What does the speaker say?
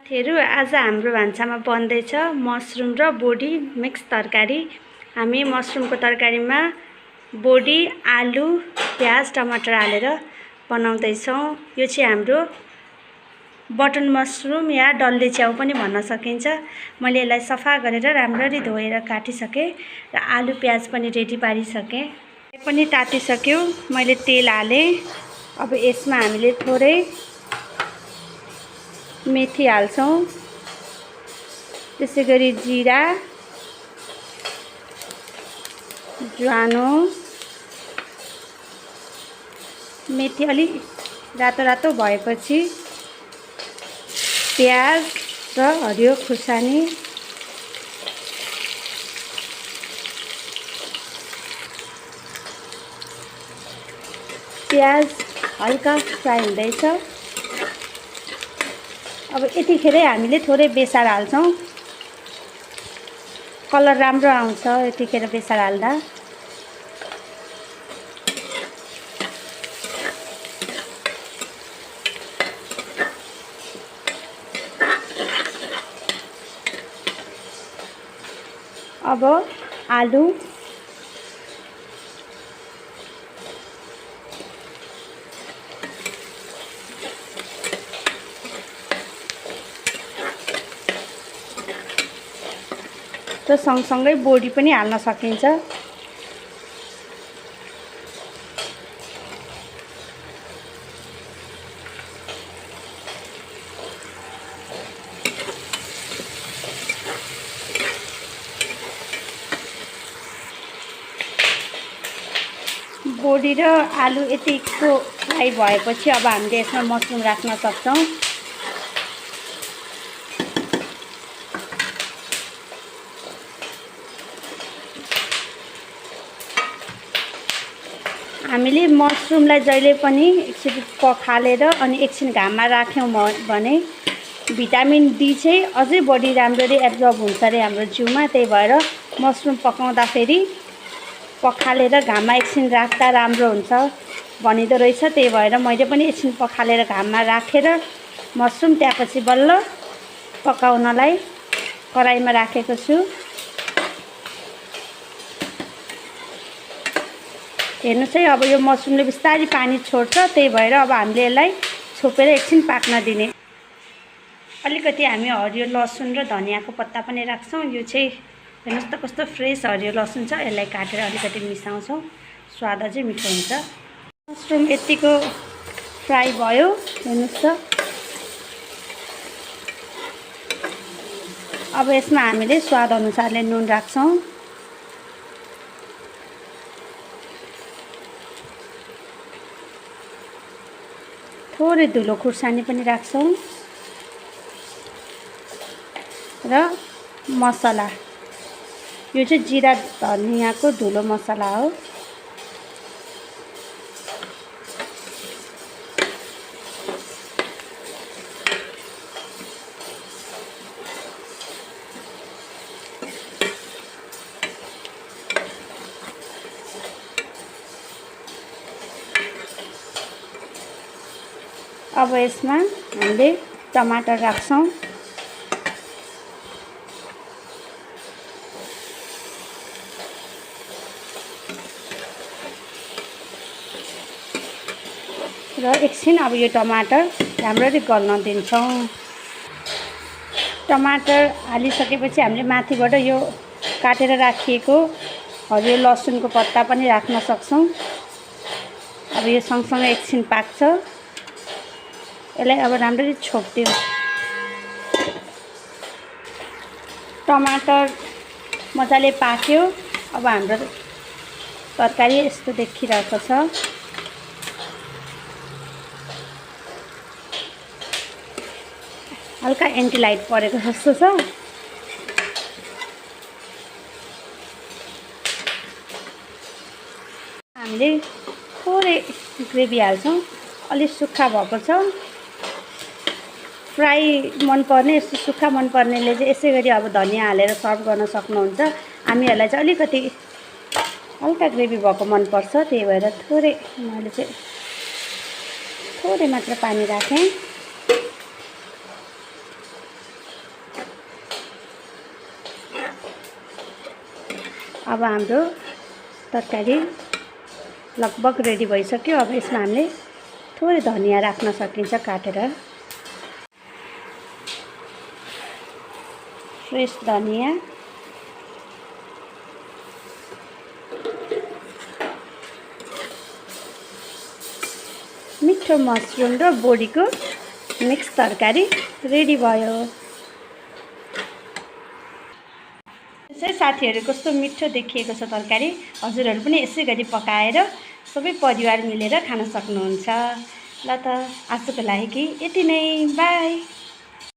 साथीहरु आज हाम्रो भान्सामा बन्दैछ मसरुम र बोडी मिक्स तरकारी। हामी मसरुमको तरकारीमा बोडी, आलु, प्याज, टमाटर हालेर बनाउँदै छौं। यो चाहिँ हाम्रो बटन मसरुम या डल्ले च्याउ पनि भन्न सकिन्छ। मैले यसलाई सफा गरेर राम्ररी धोएर काटिसके र आलु प्याज पनि रेडी पारिसके। पनि तातिसक्यो। मैले तेल हाले। अब यसमा हामीले थोरै मेथी हाल्छौं, त्यसैगरी जीरा, ज्वानो, मेथी अलि रातो रातो भएपछि प्याज र हरियो खुर्सानी, प्याज हल्का फ्राई हुँदैछ। अब यतिखेरै हामीले थोरै बेसार हाल्छौं, कलर राम्रो आउँछ यतिखेर बेसार हाल्दा। अब आलु, र सँगसँगै बोडी पनि हाल्न सकिन्छ। बोडी र आलु यतिको फ्राई भएपछि अब हामीले यसमा मसरुम राख्न सक्छौं। हामीले मसरुमलाई जहिले पनि एकछिन पखालेर अनि एकछिन घाममा राख्यौं भने भिटामिन डी चाहिँ अझै बढी राम्ररी एब्जर्ब हुन्छ रे हाम्रो जिउमा। त्यही भएर मसरुम पकाउँदा फेरि पखालेर घाममा एकछिन राख्दा राम्रो हुन्छ भनिदो रहेछ। त्यही भएर मैले पनि एकछिन पखालेर घाममा राखेर मसरुम त्यसपछि बल्ल पकाउनलाई कराईमा राखेको छु। हेर्नुस् है, अब यो मसरुमले बिस्तारै पानी छोड्छ। त्यही भएर अब हामीले यसलाई छोपेर एकछिन पाक्न दिने। अलिकति हामी हरियो लसुन र धनियाको पत्ता पनि राख्छौं। यो चाहिँ हेर्नुस् त कस्तो फ्रेस हरियो लसुन छ। यसलाई काटेर अलिकति मिसाउँछौं, स्वाद अझै मिठो हुन्छ। मसरुम यतिको फ्राई भयो, हेर्नुस् त। अब यसमा हामीले स्वाद अनुसारले नुन राख्छौं। थोरै धुलो खुर्सानी पनि राख्छौं र मसला, यो चाहिँ जिरा धनियाको धुलो मसला हो। अब यसमा हामीले टमाटर राख्छौं। र एकछिन अब यो टमाटर राम्ररी गल्न दिन्छौं। टमाटर हालिसकेपछि हामीले माथिबाट यो काटेर राखिएको हरियो लसुनको पत्ता पनि राख्न सक्छौं। अब यो सँगसँगै एकछिन पाक्छ। यसलाई अब राम्ररी छोप्दियौं। टमाटर मजाले पाक्यो। अब हाम्रो तरकारी यस्तो देखिरहेको छ। हल्का एन्टिलाइट परेको जस्तो छ। हामीले थोरै ग्रेभी हाल्छौं, अलि सुक्खा भएको छ। फ्राई मन पर्ने, यस्तो सुक्खा मन पर्नेले चाहिँ यसै गरी अब धनिया हालेर सर्भ गर्न सक्नुहुन्छ। हामीहरूलाई चाहिँ अलिकति हल्का ग्रेभी भएको मन पर्छ। त्यही भएर थोरै मैले चाहिँ थोरै मात्र पानी राखेँ। अब हाम्रो तरकारी लगभग रेडी भइसक्यो। अब यसमा हामीले थोरै धनिया राख्न सकिन्छ काटेर। फ्रेस धनिया, मिठो मसरुम र बोडीको मिक्स तरकारी रेडी भयो। साथीहरू कस्तो मिठो देखिएको छ तरकारी। हजुरहरू पनि यसै गरी पकाएर सबै परिवार मिलेर खान सक्नुहुन्छ। ल त आजको लागि यति नै, बाई।